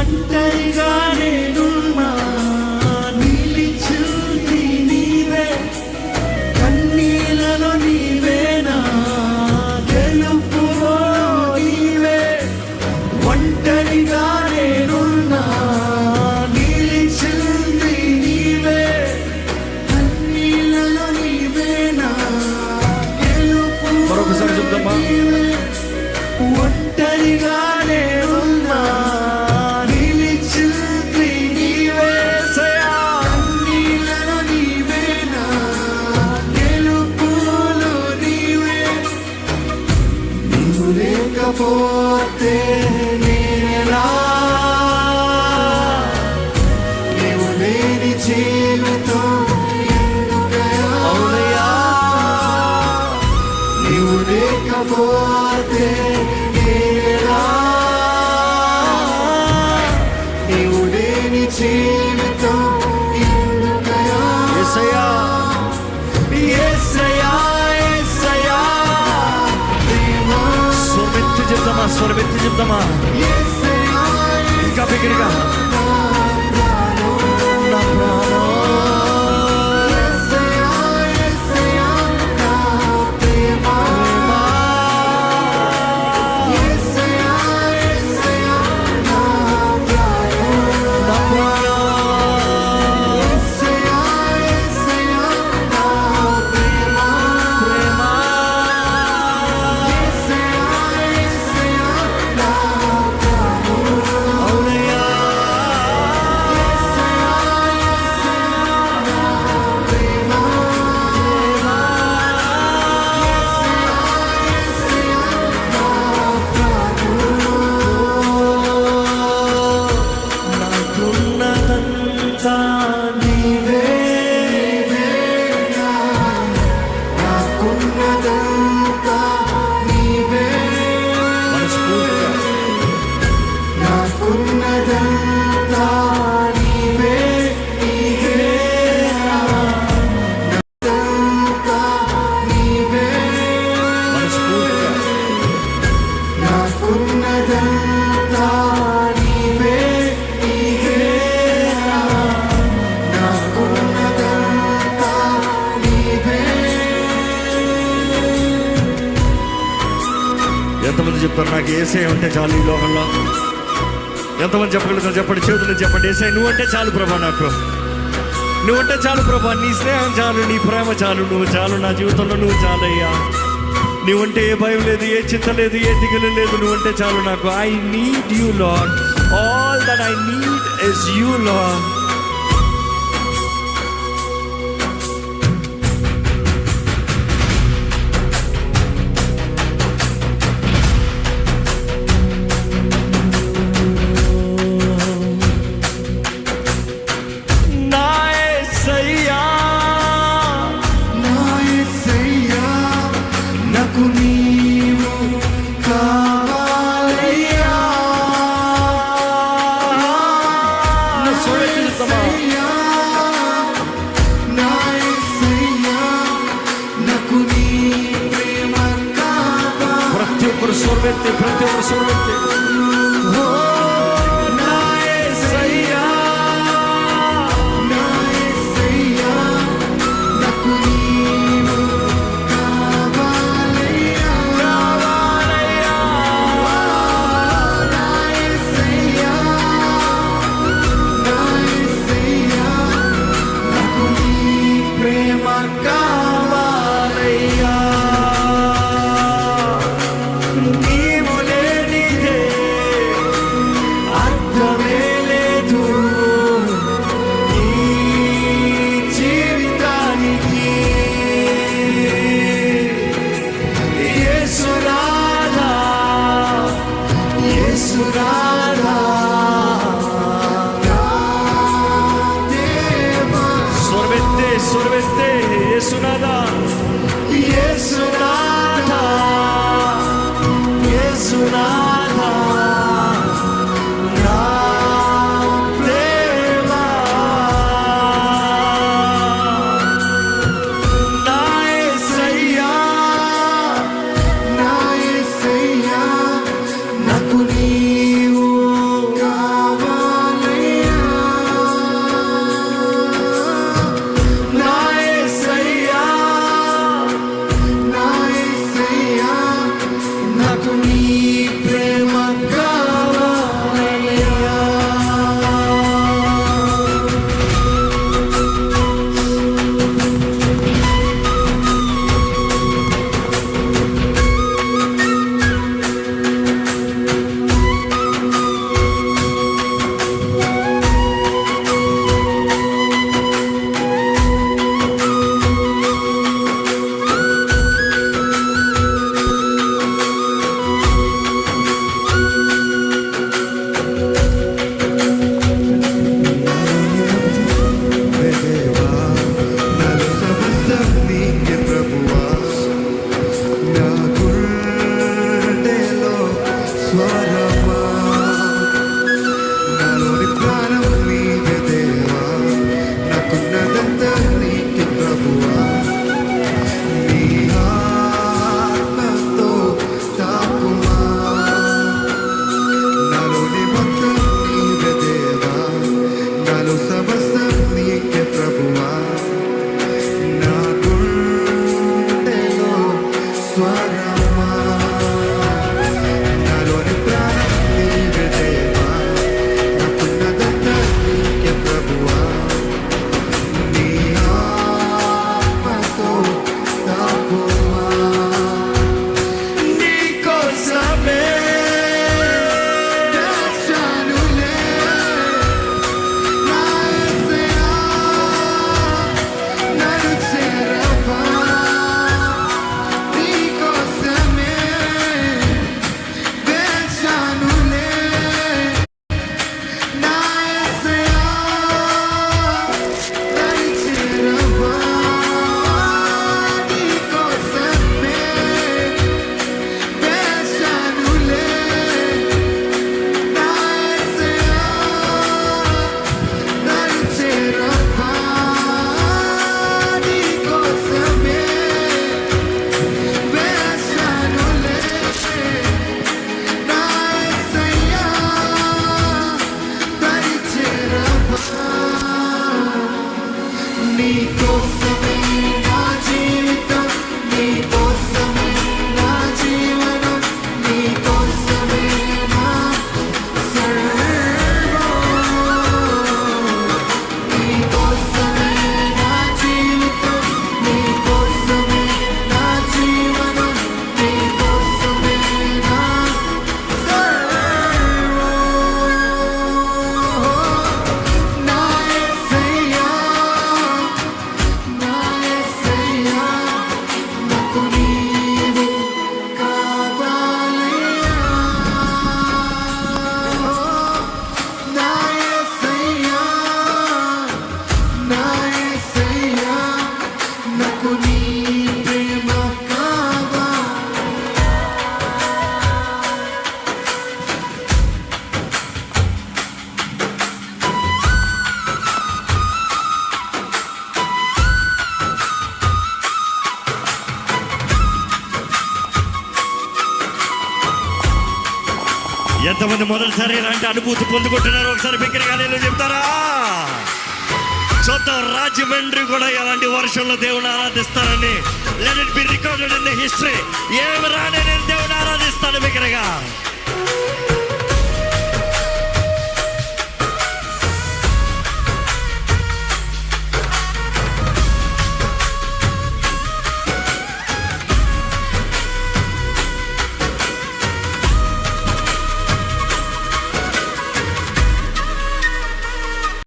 ఒంటరిగా నేనున్నా నిలిచింది నీవే, కన్నీళ్ళలో నీవేనా గెలుపులో నీవే. ఒంటరిగా నేనున్నా నిలిచింది నీవే, కన్నీళ్ళలో నీవేనా గెలుపు. మరొకసారి చెప్తామా? ఒంటరిగా నేనున్నా నిలిచింది నీవే, కన్నీళ్ళలో నీవేనా గెలుపులో నీవే. నీవు లేకపోతే నేనెలా, నీవు లేని జీవితం ఎందుకయ్యా. నీవు లేకపోతే నేనెలా, నీవు లేని జీవితం ఎందుకయ్యా. యేసయ్యా యేసయ్యా యేసయ్యా దేవా. స్వరమెత్తి చెప్తామా, స్వరమెత్తి చెప్తామా, ఇంకా బిగ్గరగా. నా ప్రాణం ఎంతమంది చెప్తారు నాకు యేసయ్య ఉంటే చాలు ఈ లోకంలో? ఎంతమంది చెప్పగలుగుతారు? చెప్పండి, చేతులు చెప్పండి. యేసయ్య నువ్వంటే చాలు ప్రభా, నాకు నువ్వంటే చాలు ప్రభా. నీ స్నేహం చాలు, నీ ప్రేమ చాలు, నువ్వు చాలు నా జీవితంలో, నువ్వు చాలయ్యా. నువ్వంటే ఏ భయం లేదు, ఏ చింత లేదు, ఏ దిగులు లేదు, నువ్వంటే చాలు నాకు. I need you lord, all that I need is you lord. ప్రతి ఒక్కరు స్వరమెత్తి స్వరమా నాలోని ప్రాణం నీవే దేవా, నాకున్నదంతా నీకే ప్రభువా. నీ ఆత్మతో తాకుమా, నాలోని మొత్తం నీవే దేవా, నాలో సమస్తం నీకే ప్రభువా. నా గుండెలో స్వరమా నాలోని ప్రాణం నీవే దేవా, నాకున్నదంతా నీకే ప్రభువా. నీ ఆత్మతో తాకుమా, నీ కోసమే దాచానులే నా యేసయ్యా, నన్ను చేరవా. నీ కోసమే దాచానులే నా యేసయ్యా, నన్ను చేరవా. నీ కోసమే దాచానులే నా యేసయ్యా, నన్ను చేరవా. నీ కోసమే వేశానులే నా యేసయ్యా, దరి చేరవా. నీ కోసమే నా జీవితం, నీ కోసమే నా జీవనం, నీ కోసమే నా సర్వం. నీ కోసమే నా జీవితం, నీ కోసమే నా జీవనం, నీ కోసమే నా సర్వం. నా యేసయ్యా, నా యేసయ్యా, నాకు నీవే కావాలయ్యా. నా యేసయ్యా, నా యేసయ్యా, నాకు నీ ప్రేమ కావాలి. ఎంతమంది మొదటిసారి ఇలాంటి అనుభూతి పొందుకుంటున్నారో ఒకసారి బిగ్గరగా నేను చెప్తారా? సొంత రాజమండ్రి కూడా ఎలాంటి వర్షంలో దేవుని ఆరాధిస్తారని let it be recorded in the history. ఏమి రానే నేను దేవుని ఆరాధిస్తాను బిగ్గరగా.